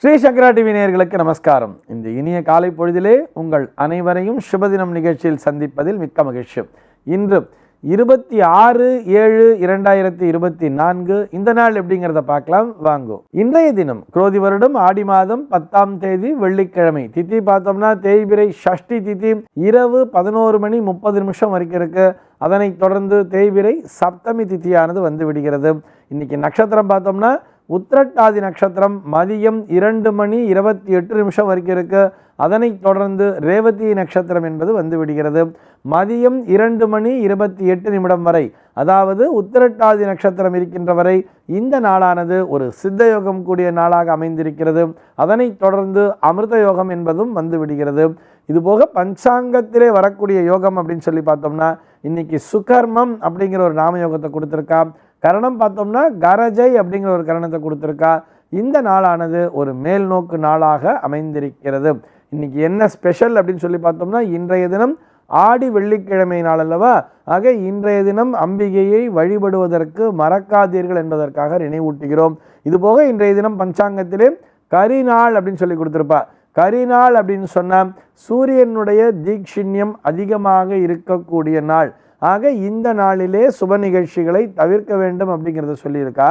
ஸ்ரீ சங்கரா TV நேயர்களுக்கு நமஸ்காரம். இந்த இனிய காலை பொழுதிலே உங்கள் அனைவரையும் சுபதினம் நிகழ்ச்சியில் சந்திப்பதில் மிக்க மகிழ்ச்சி. இன்று 26/7/2024 இந்த நாள் எப்படிங்கிறத பார்க்கலாம் வாங்கோ. இன்றைய தினம் குரோதி வருடம் ஆடி மாதம் 10ஆம் தேதி வெள்ளிக்கிழமை. திதி பார்த்தோம்னா தேய்பிரை ஷஷ்டி திதி இரவு 11:30 வரைக்கும் இருக்கு. அதனைத் தொடர்ந்து தேய்பிரை சப்தமி திதியானது வந்து விடுகிறது. இன்னைக்கு நட்சத்திரம் பார்த்தோம்னா உத்திரட்டாதி நட்சத்திரம் மதியம் 2:28 வரைக்கும் இருக்கு. அதனைத் தொடர்ந்து ரேவதி நட்சத்திரம் என்பது வந்து விடுகிறது. மதியம் 2:28 வரை, அதாவது உத்திரட்டாதி நட்சத்திரம் இருக்கின்ற வரை இந்த நாளானது ஒரு சித்த யோகம் கூடிய நாளாக அமைந்திருக்கிறது. அதனைத் தொடர்ந்து அமிர்த யோகம் என்பதும் வந்து விடுகிறது. இதுபோக பஞ்சாங்கத்திலே வரக்கூடிய யோகம் அப்படின்னு சொல்லி பார்த்தோம்னா இன்னைக்கு சுகர்மம் அப்படிங்கிற ஒரு நாம யோகத்தை கொடுத்துருக்கா. கரணம் பார்த்தோம்னா கரஜை அப்படிங்கிற ஒரு கரணத்தை கொடுத்துருக்கா. இந்த நாளானது ஒரு மேல் நோக்கு நாளாக அமைந்திருக்கிறது. இன்னைக்கு என்ன ஸ்பெஷல் அப்படின்னு சொல்லி பார்த்தோம்னா இன்றைய தினம் ஆடி வெள்ளிக்கிழமை நாள் அல்லவா. ஆக இன்றைய தினம் அம்பிகையை வழிபடுவதற்கு மறக்காதீர்கள் என்பதற்காக நினைவூட்டுகிறோம். இதுபோக இன்றைய தினம் பஞ்சாங்கத்திலே கரிநாள் அப்படின்னு சொல்லி கொடுத்துருப்பா. கரிநாள் அப்படின்னு சொன்னால் சூரியனுடைய தீட்சிண்யம் அதிகமாக இருக்கக்கூடிய நாள். ஆக இந்த நாளிலே சுப நிகழ்ச்சிகளை தவிர்க்க வேண்டும் அப்படிங்கிறத சொல்லியிருக்கா.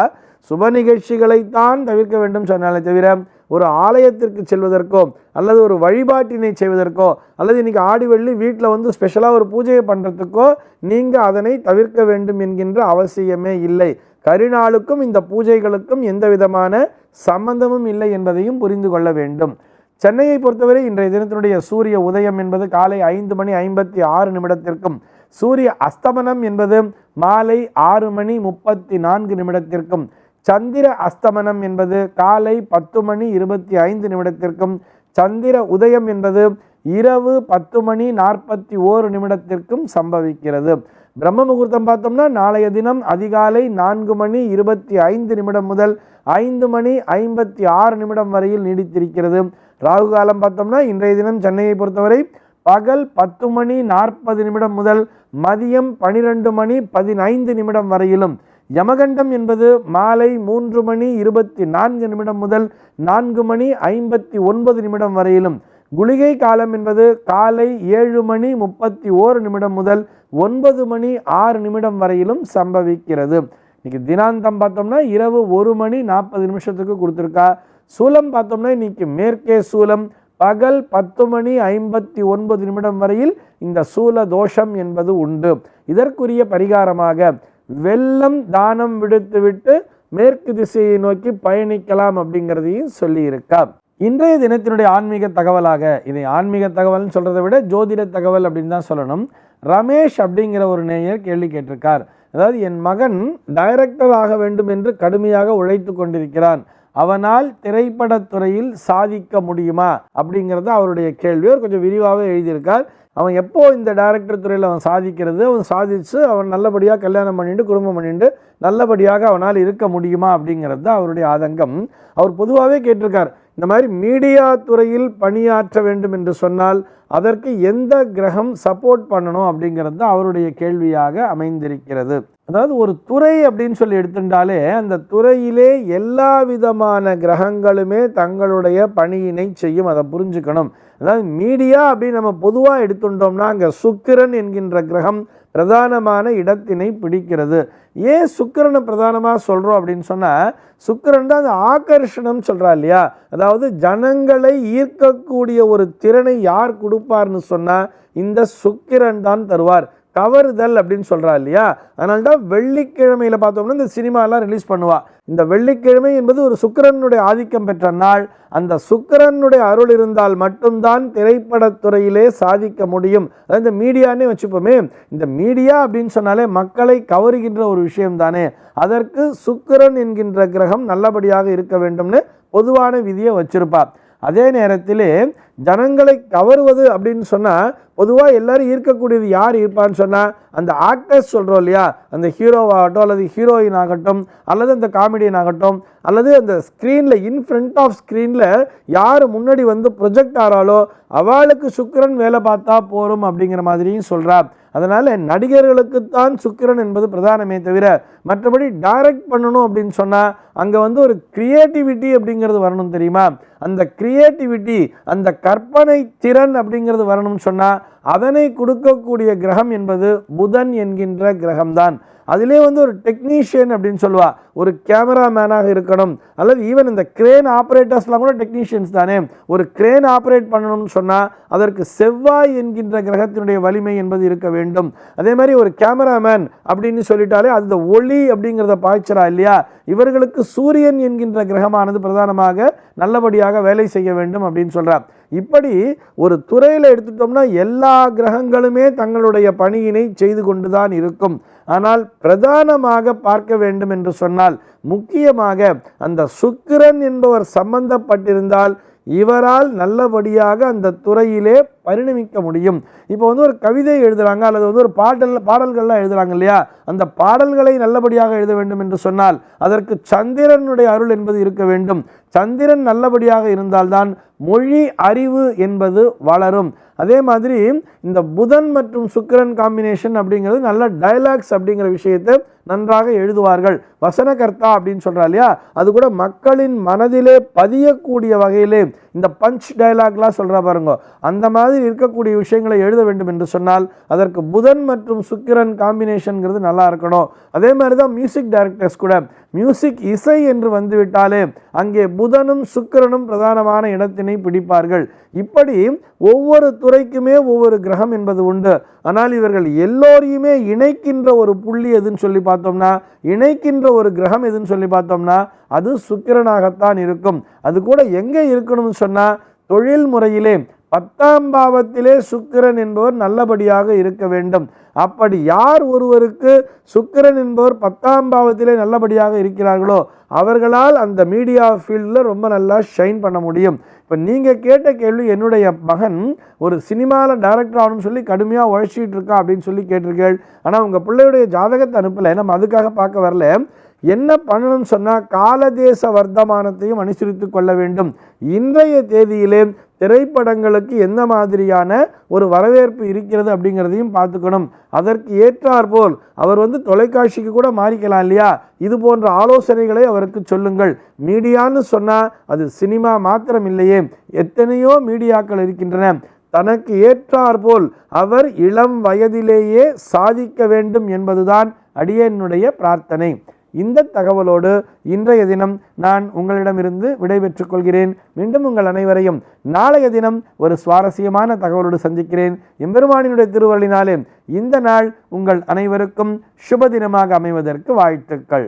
சுப நிகழ்ச்சிகளைத்தான் தவிர்க்க வேண்டும் சொன்னாலே தவிர ஒரு ஆலயத்திற்கு செல்வதற்கோ அல்லது ஒரு வழிபாட்டினை செய்வதற்கோ அல்லது இன்னைக்கு ஆடி வெள்ளி வீட்டில் வந்து ஸ்பெஷலாக ஒரு பூஜையை பண்ணுறதுக்கோ நீங்கள் அதனை தவிர்க்க வேண்டும் என்கின்ற அவசியமே இல்லை. கரிநாளுக்கும் இந்த பூஜைகளுக்கும் எந்த விதமான சம்பந்தமும் இல்லை என்பதையும் புரிந்து கொள்ள வேண்டும். சென்னையை பொறுத்தவரை இன்றைய தினத்தினுடைய சூரிய உதயம் என்பது காலை 5:56 சூரிய அஸ்தமனம் என்பது மாலை 6:34 சந்திர அஸ்தமனம் என்பது காலை 10:25 சந்திர உதயம் என்பது இரவு 10:41 சம்பவிக்கிறது. பிரம்ம முகூர்த்தம் பார்த்தோம்னா நாளைய தினம் அதிகாலை 4:25 முதல் 5:56 வரையில் நீடித்திருக்கிறது. ராகு காலம் பார்த்தோம்னா இன்றைய தினம் சென்னையை பொறுத்தவரை பகல் 10:40 முதல் மதியம் 12:15 வரையிலும், யமகண்டம் என்பது மாலை 3:24 முதல் 4:59 வரையிலும், குளிகை காலம் என்பது காலை 7:31 முதல் 9:06 வரையிலும் சம்பவிக்கிறது. இன்னைக்கு தினாந்தம் பார்த்தோம்னா இரவு 1:40 கொடுத்துருக்கா. சூலம் பார்த்தோம்னா இன்னைக்கு மேற்கே சூலம் பகல் 10:59 வரையில் இந்த சூல தோஷம் என்பது உண்டு. இதற்குரிய பரிகாரமாக வெள்ளம் தானம் விடுத்துவிட்டு மேற்கு திசையை நோக்கி பயணிக்கலாம் அப்படிங்கிறதையும் சொல்லியிருக்கா. இன்றைய தினத்தினுடைய ஆன்மீக தகவலாக, இதை ஆன்மீக தகவல்னு சொல்றதை விட ஜோதிட தகவல் அப்படின்னு தான் சொல்லணும். ரமேஷ் அப்படிங்கிற ஒரு நேயர் கேள்வி கேட்டிருக்கார். அதாவது என் மகன் டைரக்டர் ஆக வேண்டும் என்று கடுமையாக உழைத்து கொண்டிருக்கிறான், அவனால் திரைப்படத்துறையில் சாதிக்க முடியுமா அப்படிங்கிறத அவருடைய கேள்வி. அவர் கொஞ்சம் விரிவாகவே எழுதியிருக்கார். அவன் எப்போ இந்த டைரக்டர் துறையில் அவன் சாதிக்கிறது, அவன் சாதித்து அவன் நல்லபடியாக கல்யாணம் பண்ணிட்டு குடும்பம் பண்ணிட்டு நல்லபடியாக அவனால் இருக்க முடியுமா அப்படிங்கிறது தான் அவருடைய ஆதங்கம். அவர் பொதுவாகவே கேட்டிருக்கார், இந்த மாதிரி மீடியா துறையில் பணியாற்ற வேண்டும் என்று சொன்னால் அதற்கு எந்த கிரகம் சப்போர்ட் பண்ணணும் அப்படிங்கிறது தான் அவருடைய கேள்வியாக அமைந்திருக்கிறது. அதாவது ஒரு துறை அப்படின்னு சொல்லி எடுத்துட்டாலே அந்த துறையிலே எல்லா விதமான கிரகங்களுமே தங்களுடைய பணியினை செய்யும், அதை புரிஞ்சுக்கணும். அதாவது மீடியா அப்படின்னு நம்ம பொதுவாக எடுத்துட்டோம்னா அங்கே சுக்கிரன் என்கின்ற கிரகம் பிரதானமான இடத்தினை பிடிக்கிறது. ஏன் சுக்கிரனை பிரதானமாக சொல்கிறோம் அப்படின்னு சொன்னால், சுக்கிரன் தான் அந்த ஆகர்ஷணம் சொல்கிறா இல்லையா. அதாவது ஜனங்களை ஈர்க்கக்கூடிய ஒரு திறனை யார் கொடுப்பார்னு சொன்னால் இந்த சுக்கிரன் தான் தருவார். கவருதல் அப்படின்னு சொல்கிறா இல்லையா. அதனால தான் வெள்ளிக்கிழமையில் பார்த்தோம்னா இந்த சினிமாலாம் ரிலீஸ் பண்ணுவா. இந்த வெள்ளிக்கிழமை என்பது ஒரு சுக்கிரனுடைய ஆதிக்கம் பெற்ற நாள். அந்த சுக்கிரனுடைய அருள் இருந்தால் மட்டும்தான் திரைப்படத்துறையிலே சாதிக்க முடியும். அதாவது இந்த மீடியானே வச்சுப்போமே, இந்த மீடியா அப்படின்னு சொன்னாலே மக்களை கவருகின்ற ஒரு விஷயம் தானே. அதற்கு சுக்கிரன் என்கின்ற கிரகம் நல்லபடியாக இருக்க வேண்டும்னு பொதுவான விதியை வச்சிருப்பா. அதே நேரத்திலே ஜனங்களை கவருவது அப்படின்னு சொன்னால் பொதுவாக எல்லாரும் ஈர்க்கக்கூடியது யார் ஈர்ப்பான்னு சொன்னால் அந்த ஆக்டர்ஸ் சொல்கிறோம் இல்லையா, அந்த ஹீரோவாகட்டும் அல்லது ஹீரோயின் ஆகட்டும் அல்லது அந்த காமெடியன் ஆகட்டும் அல்லது அந்த ஸ்க்ரீனில் இன் ஃப்ரண்ட் ஆஃப் ஸ்க்ரீனில் யார் முன்னாடி வந்து ப்ரொஜெக்ட் ஆகிறாலோ அவளுக்கு சுக்கிரன் வேலை பார்த்தா போரும் அப்படிங்கிற மாதிரியும் சொல்கிறார். அதனால் நடிகர்களுக்குத்தான் சுக்கிரன் என்பது பிரதானமே தவிர மற்றபடி டைரக்ட் பண்ணணும் அப்படின்னு சொன்னால் அங்கே வந்து ஒரு கிரியேட்டிவிட்டி அப்படிங்கிறது வரணும் தெரியுமா. அந்த கிரியேட்டிவிட்டி, அந்த கற்பனை திறன் அப்படிங்கிறது வரணும்னு சொன்னால் அதனை கொடுக்கக்கூடிய கிரகம் என்பது புதன் என்கின்ற கிரகம்தான். அதிலே வந்து ஒரு டெக்னீஷியன் அப்படின்னு சொல்லுவா, ஒரு கேமராமேனாக இருக்கணும் அல்லது ஈவன் இந்த கிரேன் ஆப்ரேட்டர்ஸ்லாம் கூட டெக்னீஷியன்ஸ் தானே. ஒரு கிரேன் ஆப்ரேட் பண்ணணும்னு சொன்னால் அதற்கு செவ்வாய் என்கின்ற கிரகத்தினுடைய வலிமை என்பது இருக்க வேண்டும். அதே மாதிரி ஒரு கேமராமேன் அப்படின்னு சொல்லிட்டாலே அந்த ஒளி அப்படிங்கிறத பாய்ச்சரா இல்லையா, இவர்களுக்கு சூரியன் என்கின்ற கிரகமானது பிரதானமாக நல்லபடியாக வேலை செய்ய வேண்டும் அப்படின்னு சொல்கிறார். இப்படி ஒரு துறையில் எடுத்துட்டோம்னா எல்லா கிரகங்களுமே தங்களுடைய பணியினை செய்து கொண்டுதான் இருக்கும். ஆனால் பிரதானமாக பார்க்க வேண்டும் என்று சொன்னால் முக்கியமாக அந்த சுக்கிரன் என்பவர் சம்பந்தப்பட்டிருந்தால் இவரால் நல்லபடியாக அந்த துறையிலே பரிணமிக்க முடியும். இப்போ வந்து ஒரு கவிதை எழுதுகிறாங்க அல்லது வந்து ஒரு பாடல்கள்லாம் எழுதுகிறாங்க இல்லையா, அந்த பாடல்களை நல்லபடியாக எழுத வேண்டும் என்று சொன்னால் அதற்கு சந்திரனுடைய அருள் என்பது இருக்க வேண்டும். சந்திரன் நல்லபடியாக இருந்தால்தான் மொழி அறிவு என்பது வளரும். அதே மாதிரி இந்த புதன் மற்றும் சுக்கிரன் காம்பினேஷன் அப்படிங்கிறது நல்ல டயலாக்ஸ் அப்படிங்கிற விஷயத்தை நன்றாக எழுதுவார்கள். வசனகர்த்தா அப்படின்னு சொல்கிறா இல்லையா, அது கூட மக்களின் மனதிலே பதியக்கூடிய வகையிலே இந்த பஞ்ச் டயலாக்லாம் சொல்கிறா பாருங்க, அந்த மாதிரி இருக்கக்கூடிய விஷயங்களை எழுத வேண்டும் என்று சொன்னால் அதற்கு புதன் மற்றும் சுக்கிரன் காம்பினேஷன்ங்கிறது நல்லா இருக்கணும். அதே மாதிரி தான் மியூசிக் டைரக்டர்ஸ் கூட மியூசிக் இசை என்று வந்துவிட்டாலே அங்கே புதனும் சுக்கிரனும் பிரதானமான இடத்தினை பிடிப்பார்கள். இப்படி ஒவ்வொரு துறைக்குமே ஒவ்வொரு கிரகம் என்பது உண்டு. ஆனால் இவர்கள் எல்லோரையுமே இணைக்கின்ற ஒரு புள்ளி எதுன்னு சொல்லி பார்த்தோம்னா, இணைக்கின்ற ஒரு கிரகம் எதுன்னு சொல்லி பார்த்தோம்னா அது சுக்கிரனாகத்தான் இருக்கும். அது கூட எங்கே இருக்கணும்னு சொன்னால் தொழில் முறையிலே 10ஆம் பாவத்திலே சுக்கிரன் என்பவர் நல்லபடியாக இருக்க வேண்டும். அப்படி யார் ஒருவருக்கு சுக்கிரன் என்பவர் 10ஆம் பாவத்திலே நல்லபடியாக இருக்கிறார்களோ அவர்களால் அந்த மீடியா ஃபீல்டில் ரொம்ப நல்லா ஷைன் பண்ண முடியும். இப்போ நீங்கள் கேட்ட கேள்வி, என்னுடைய மகன் ஒரு சினிமாவில் டைரக்டர் ஆகணும்னு சொல்லி கடுமையாக உழைச்சிட்டு இருக்கா அப்படின்னு சொல்லி கேட்டிருக்கேள். ஆனால் உங்கள் பிள்ளையுடைய ஜாதகத்தை அனுப்பலை, நம்ம அதுக்காக பார்க்க வரல. என்ன பண்ணணும்னு சொன்னால் காலதேச வர்த்தமானத்தையும் அனுசரித்து கொள்ள வேண்டும். இன்றைய தேதியிலே திரைப்படங்களுக்கு எந்த மாதிரியான ஒரு வரவேற்பு இருக்கிறது அப்படிங்கிறதையும் பார்த்துக்கணும். அதற்கு ஏற்றாற்போல் அவர் வந்து தொலைக்காட்சிக்கு கூட மாறிக்கலாம் இல்லையா, இது போன்ற ஆலோசனைகளை அவருக்கு சொல்லுங்கள். மீடியான்னு சொன்னால் அது சினிமா மாத்திரம் இல்லையே, எத்தனையோ மீடியாக்கள் இருக்கின்றன. தனக்கு ஏற்றாற்போல் அவர் இளம் வயதிலேயே சாதிக்க வேண்டும் என்பதுதான் அடியனுடைய பிரார்த்தனை. இந்த தகவலோடு இன்றைய தினம் நான் உங்களிடமிருந்து விடைபெற்றுக் கொள்கிறேன். மீண்டும் உங்கள் அனைவரையும் நாளைய தினம் ஒரு சுவாரஸ்யமான தகவலோடு சந்திக்கிறேன். எம்பெருமானினுடைய திருவருளினாலே இந்த நாள் உங்கள் அனைவருக்கும் சுப தினமாக அமைவதற்கு வாழ்த்துக்கள்.